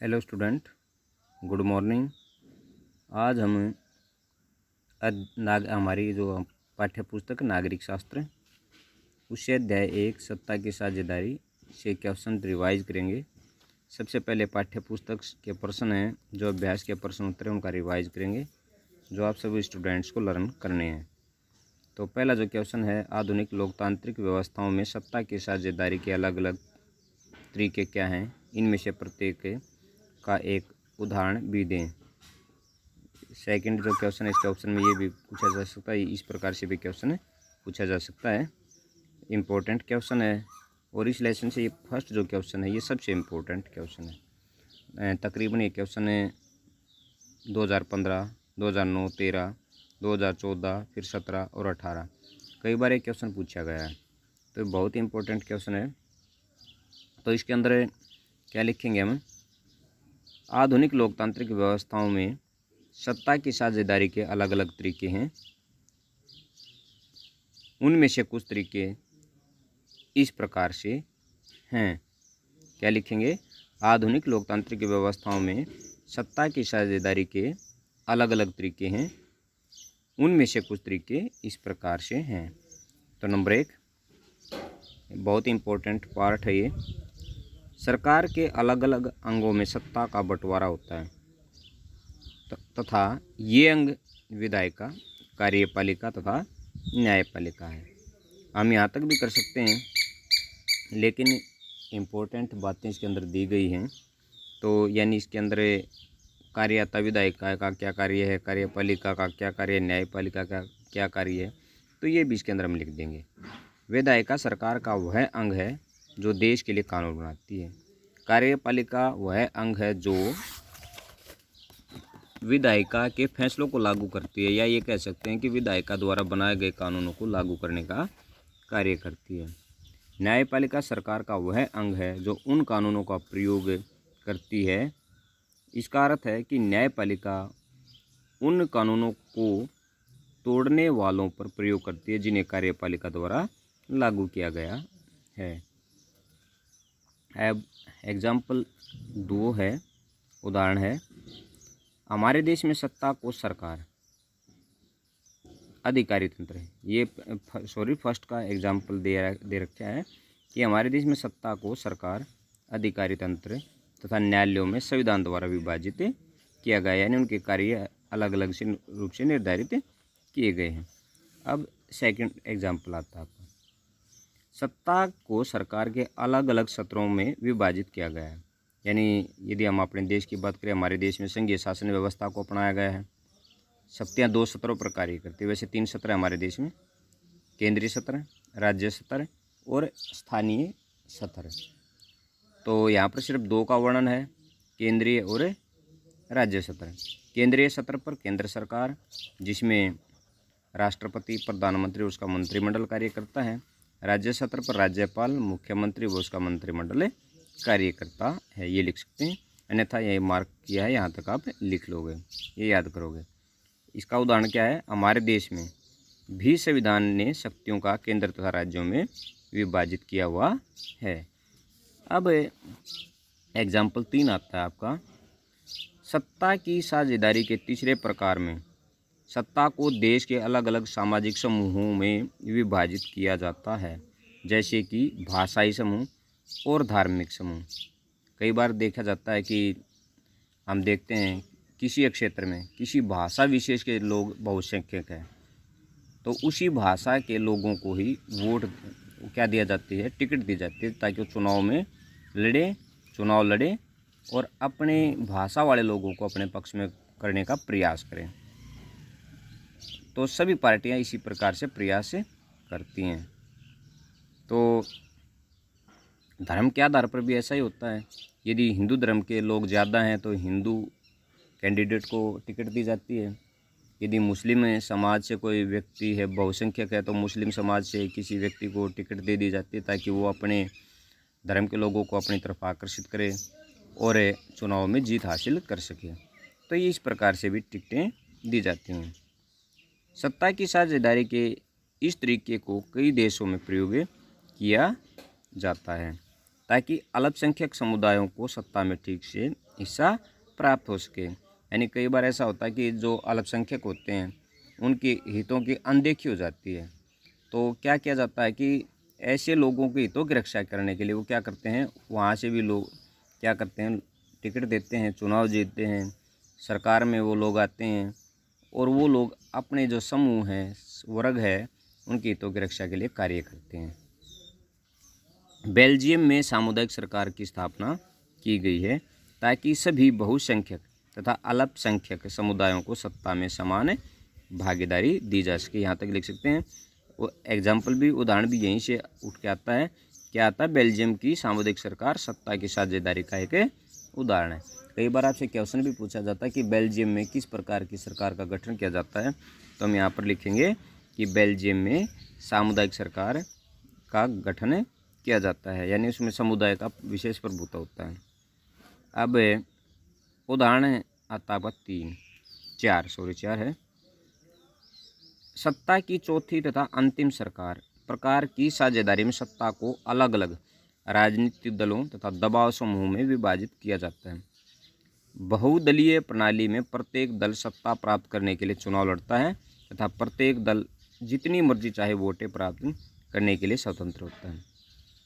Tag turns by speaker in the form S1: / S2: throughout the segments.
S1: Hello student, good morning. आज हम हमारी जो पाठ्य पुस्तक नागरिक शास्त्र उससे अध्याय 1 सत्ता की साझेदारी से क्वेश्चन रिवाइज करेंगे। सबसे पहले पाठ्य पुस्तक के प्रश्न हैं, जो अभ्यास के प्रश्न उत्तर हैं उनका रिवाइज करेंगे, जो आप सभी स्टूडेंट्स को लर्न करने हैं। तो पहला जो क्वेश्चन है, आधुनिक लोकतांत्रिक व्यवस्थाओं में सत्ता की साझेदारी के अलग अलग तरीके क्या हैं, इनमें से प्रत्येक का एक उदाहरण भी दें। सेकंड जो क्वेश्चन है, इसके ऑप्शन में ये भी पूछा जा सकता है, इस प्रकार से भी क्वेश्चन पूछा जा सकता है। इम्पोर्टेंट क्वेश्चन है और इस लेसन से ये फर्स्ट जो क्वेश्चन है ये सबसे इम्पोर्टेंट क्वेश्चन है। तकरीबन ये क्वेश्चन है 2015, 2009, 13, 2014, फिर 17 और 18 कई बार ये क्वेश्चन पूछा गया है, तो बहुत ही इम्पोर्टेंट क्वेश्चन है। तो इसके अंदर क्या लिखेंगे हम, आधुनिक लोकतांत्रिक व्यवस्थाओं में सत्ता की साझेदारी के अलग अलग तरीके हैं, उनमें से कुछ तरीके इस प्रकार से हैं। क्या लिखेंगे, आधुनिक लोकतांत्रिक व्यवस्थाओं में सत्ता की साझेदारी के अलग अलग तरीके हैं, उनमें से कुछ तरीके इस प्रकार से हैं। तो नंबर 1 बहुत इम्पोर्टेंट पार्ट है ये, सरकार के अलग अलग अंगों में सत्ता का बंटवारा होता है तथा ये अंग विधायिका, कार्यपालिका तथा न्यायपालिका है। हम यहाँ तक भी कर सकते हैं, लेकिन इम्पोर्टेंट बातें इसके अंदर दी गई हैं। तो यानी इसके अंदर कार्यता विधायिका का क्या कार्य है, कार्यपालिका का क्या कार्य है, न्यायपालिका का क्या कार्य है, तो ये भी इसके अंदर हम लिख देंगे। विधायिका सरकार का वह अंग है जो देश के लिए कानून बनाती है। कार्यपालिका वह अंग है जो विधायिका के फैसलों को लागू करती है, या ये कह सकते हैं कि विधायिका द्वारा बनाए गए कानूनों को लागू करने का कार्य करती है। न्यायपालिका सरकार का वह अंग है जो उन कानूनों का प्रयोग करती है। इसका अर्थ है कि न्यायपालिका उन कानूनों को तोड़ने वालों पर प्रयोग करती है जिन्हें कार्यपालिका द्वारा लागू किया गया है। अब एग्जाम्पल 2 है, उदाहरण है, हमारे देश में सत्ता को सरकार अधिकारी तंत्र है। ये फर्स्ट का एग्जाम्पल दे रखा है कि हमारे देश में सत्ता को सरकार, अधिकारी तंत्र तथा न्यायालयों में संविधान द्वारा विभाजित किया गया है, यानी उनके कार्य अलग अलग से रूप से निर्धारित किए गए हैं। अब सेकंड एग्जाम्पल आता है आपका, सत्ता को सरकार के अलग अलग सत्रों में विभाजित किया गया है। यानी यदि हम अपने देश की बात करें, हमारे देश में संघीय शासन व्यवस्था को अपनाया गया है। शक्तियाँ 2 सत्रों पर कार्य करती है। वैसे 3 सत्र है हमारे देश में, केंद्रीय सत्र, राज्य सत्र और स्थानीय सत्र। तो यहाँ पर सिर्फ 2 का वर्णन है, केंद्रीय और राज्य सत्र। केंद्रीय सत्र पर केंद्र सरकार, जिसमें राष्ट्रपति, प्रधानमंत्री, उसका मंत्रिमंडल कार्य करता है। राज्य सत्र पर राज्यपाल, मुख्यमंत्री व उसका मंत्रिमंडल कार्य करता है। ये लिख सकते हैं, अन्यथा ये मार्क किया है, यहाँ तक आप लिख लोगे, ये याद करोगे। इसका उदाहरण क्या है, हमारे देश में भी संविधान ने शक्तियों का केंद्र तथा राज्यों में विभाजित किया हुआ है। अब एग्जाम्पल 3 आता है आपका, सत्ता की साझेदारी के तीसरे प्रकार में सत्ता को देश के अलग अलग सामाजिक समूहों में विभाजित किया जाता है, जैसे कि भाषाई समूह और धार्मिक समूह। कई बार देखा जाता है कि हम देखते हैं किसी क्षेत्र में किसी भाषा विशेष के लोग बहुसंख्यक हैं, तो उसी भाषा के लोगों को ही वोट क्या दिया जाती है, टिकट दी जाती है, ताकि वो चुनाव लड़े और अपने भाषा वाले लोगों को अपने पक्ष में करने का प्रयास करें। तो सभी पार्टियां इसी प्रकार से प्रयास करती हैं। तो धर्म के आधार पर भी ऐसा ही होता है। यदि हिंदू धर्म के लोग ज़्यादा हैं तो हिंदू कैंडिडेट को टिकट दी जाती है। यदि मुस्लिम समाज से कोई व्यक्ति है, बहुसंख्यक है, तो मुस्लिम समाज से किसी व्यक्ति को टिकट दे दी जाती है, ताकि वो अपने धर्म के लोगों को अपनी तरफ आकर्षित करे और चुनाव में जीत हासिल कर सके। तो ये इस प्रकार से भी टिकटें दी जाती हैं। सत्ता की साझेदारी के इस तरीके को कई देशों में प्रयोग किया जाता है। ताकि अल्पसंख्यक समुदायों को सत्ता में ठीक से हिस्सा प्राप्त हो सके। यानी कई बार ऐसा होता है कि जो अल्पसंख्यक होते हैं उनके हितों की अनदेखी हो जाती है, तो क्या किया जाता है कि ऐसे लोगों के हितों की रक्षा करने के लिए वो क्या करते हैं, वहाँ से भी लोग क्या करते हैं, टिकट देते हैं, चुनाव जीतते हैं, सरकार में वो लोग आते हैं और वो लोग अपने जो समूह हैं, वर्ग है, उनके हितों की रक्षा के लिए कार्य करते हैं। बेल्जियम में सामुदायिक सरकार की स्थापना की गई है ताकि सभी बहुसंख्यक तथा अल्पसंख्यक समुदायों को सत्ता में समान भागीदारी दी जा सके। यहाँ तक लिख सकते हैं। वो एग्जाम्पल भी, उदाहरण भी यहीं से उठ के आता है। क्या आता है? बेल्जियम की सामुदायिक सरकार सत्ता की साझेदारी का एक उदाहरण है। कई बार आपसे क्वेश्चन भी पूछा जाता है कि बेल्जियम में किस प्रकार की सरकार का गठन किया जाता है, तो हम यहाँ पर लिखेंगे कि बेल्जियम में सामुदायिक सरकार का गठन किया जाता है, यानी उसमें समुदाय का विशेष प्रभुत्व होता है। अब उदाहरण आता है 4 है। सत्ता की चौथी तथा अंतिम सरकार प्रकार की साझेदारी में सत्ता को अलग अलग राजनीतिक दलों तथा दबाव समूह में विभाजित किया जाता है। बहुदलीय प्रणाली में प्रत्येक दल सत्ता प्राप्त करने के लिए चुनाव लड़ता है तथा प्रत्येक दल जितनी मर्जी चाहे वोटें प्राप्त करने के लिए स्वतंत्र होता है।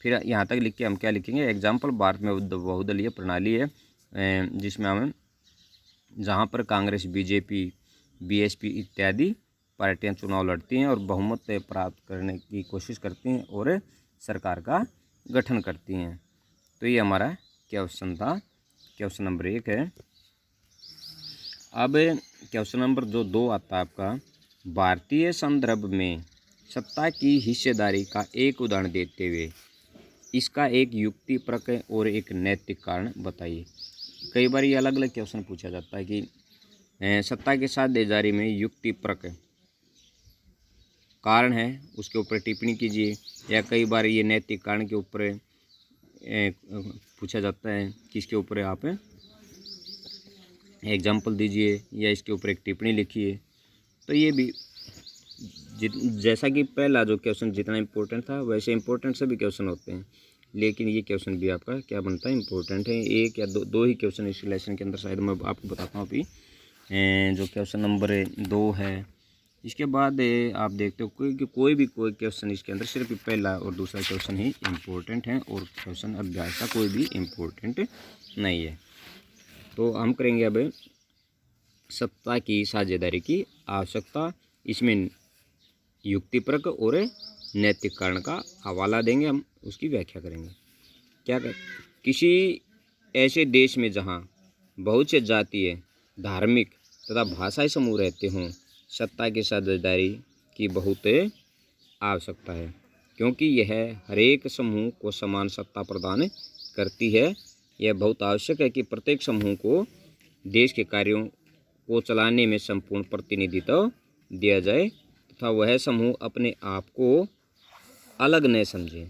S1: फिर यहाँ तक लिख के हम क्या लिखेंगे? एग्जाम्पल, भारत में बहुदलीय प्रणाली है जिसमें हम जहाँ पर कांग्रेस, बीजेपी, बीएसपी इत्यादि पार्टियां चुनाव लड़ती हैं और बहुमत प्राप्त करने की कोशिश करती हैं और सरकार का गठन करती हैं। तो ये हमारा क्वेश्चन था, क्वेश्चन नंबर 1 है। अब क्वेश्चन नंबर जो 2 आता है आपका, भारतीय संदर्भ में सत्ता की हिस्सेदारी का एक उदाहरण देते हुए इसका एक युक्तिपरक और एक नैतिक कारण बताइए। कई बार ये अलग अलग क्वेश्चन पूछा जाता है कि सत्ता के साझेदारी में युक्तिपरक कारण है, उसके ऊपर टिप्पणी कीजिए, या कई बार ये नैतिक कारण के ऊपर पूछा जाता है कि इसके ऊपर आप एग्जाम्पल दीजिए या इसके ऊपर एक टिप्पणी लिखिए। तो ये भी जैसा कि पहला जो क्वेश्चन जितना इम्पोर्टेंट था वैसे इम्पोर्टेंट सभी क्वेश्चन होते हैं, लेकिन ये क्वेश्चन भी आपका क्या बनता है, इम्पोर्टेंट है। एक या दो ही क्वेश्चन इस लेसन के अंदर शायद मैं आपको बताता हूँ अभी। जो क्वेश्चन नंबर 2 है, इसके बाद आप देखते हो कोई भी क्वेश्चन इसके अंदर सिर्फ पहला और दूसरा क्वेश्चन ही इम्पोर्टेंट है और क्वेश्चन अभ्यास का कोई भी इम्पोर्टेंट नहीं है। तो हम करेंगे अब सत्ता की साझेदारी की आवश्यकता, इसमें युक्तिपरक और नैतिक कारण का हवाला देंगे, हम उसकी व्याख्या करेंगे। क्या कर किसी ऐसे देश में जहाँ बहुत से जातीय, धार्मिक तथा भाषाई समूह रहते हों, सत्ता की साझेदारी की बहुत आवश्यकता है, क्योंकि यह हरेक समूह को समान सत्ता प्रदान करती है। यह बहुत आवश्यक है कि प्रत्येक समूह को देश के कार्यों को चलाने में संपूर्ण प्रतिनिधित्व दिया जाए तथा वह समूह अपने आप को अलग न समझे।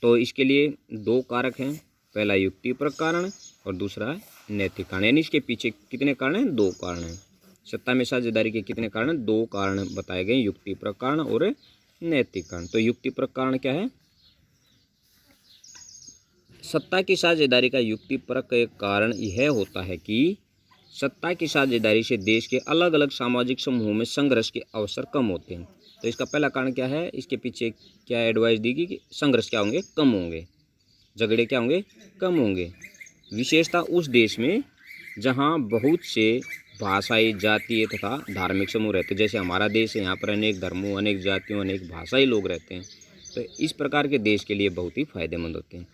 S1: तो इसके लिए 2 कारक हैं, पहला युक्तिपरक कारण और दूसरा नैतिक कारण। यानी इसके पीछे कितने कारण हैं? 2 कारण हैं। सत्ता में साझेदारी के कितने कारण? 2 कारण बताए गए, युक्तिपरक कारण और नैतिक कारण। तो युक्तिपरक कारण क्या है? सत्ता की साझेदारी का युक्तिपरक कारण यह होता है कि सत्ता की साझेदारी से देश के अलग अलग सामाजिक समूहों में संघर्ष के अवसर कम होते हैं। तो इसका पहला कारण क्या है? इसके पीछे क्या एडवाइस दी गई कि संघर्ष क्या होंगे? कम होंगे, झगड़े क्या होंगे? कम होंगे। विशेषता उस देश में जहां बहुत से भाषाई, जातीय तथा धार्मिक समूह रहते हैं। जैसे हमारा देश है, यहाँ पर अनेक धर्मों, अनेक जातियों, अनेक भाषाई लोग रहते हैं। तो इस प्रकार के देश के लिए बहुत ही फायदेमंद होते हैं,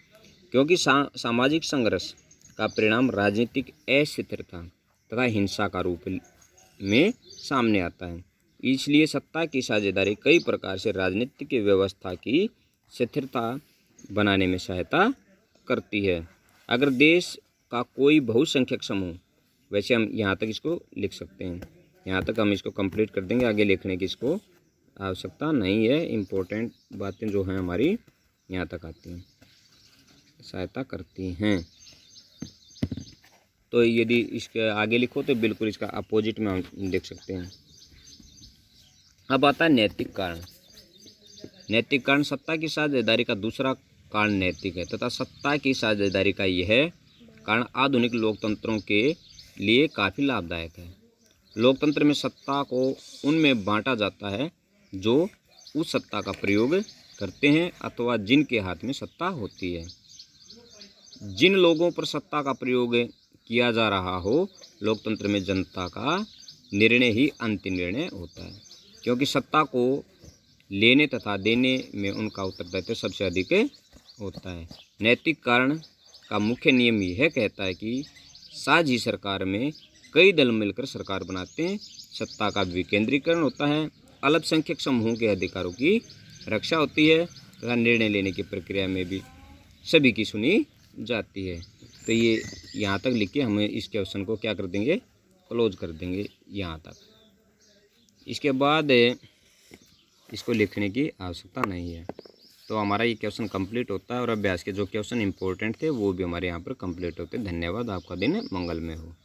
S1: क्योंकि सामाजिक संघर्ष का परिणाम राजनीतिक अस्थिरता तथा हिंसा का रूप में सामने आता है। इसलिए सत्ता की साझेदारी कई प्रकार से राजनीतिक व्यवस्था की स्थिरता बनाने में सहायता करती है। अगर देश का कोई बहुसंख्यक समूह, वैसे हम यहाँ तक इसको लिख सकते हैं, यहाँ तक हम इसको कंप्लीट कर देंगे, आगे लिखने की इसको आवश्यकता नहीं है। इम्पोर्टेंट बातें जो हैं हमारी यहाँ तक आती हैं, सहायता करती हैं। तो यदि इसके आगे लिखो तो बिल्कुल इसका अपोजिट में हम देख सकते हैं। अब आता है नैतिक कारण। नैतिक कारण सत्ता की साझेदारी का दूसरा कारण नैतिक है तथा सत्ता की साझेदारी का यह कारण आधुनिक लोकतंत्रों के लिए काफ़ी लाभदायक है। लोकतंत्र में सत्ता को उनमें बांटा जाता है जो उस सत्ता का प्रयोग करते हैं अथवा जिनके हाथ में सत्ता होती है। जिन लोगों पर सत्ता का प्रयोग किया जा रहा हो, लोकतंत्र में जनता का निर्णय ही अंतिम निर्णय होता है, क्योंकि सत्ता को लेने तथा देने में उनका उत्तरदायित्व सबसे अधिक होता है। नैतिक कारण का मुख्य नियम यह कहता है कि साझी सरकार में कई दल मिलकर सरकार बनाते हैं, सत्ता का विकेंद्रीकरण होता है, अल्पसंख्यक समूहों के अधिकारों की रक्षा होती है तथा निर्णय लेने की प्रक्रिया में भी सभी की सुनी जाती है। तो ये यहाँ तक लिख के हमें इस क्वेश्चन को क्या कर देंगे, क्लोज कर देंगे यहाँ तक। इसके बाद इसको लिखने की आवश्यकता नहीं है। तो हमारा ये क्वेश्चन कंप्लीट होता है और अभ्यास के जो क्वेश्चन इंपॉर्टेंट थे वो भी हमारे यहाँ पर कंप्लीट होते हैं। धन्यवाद। आपका दिन मंगलमय हो।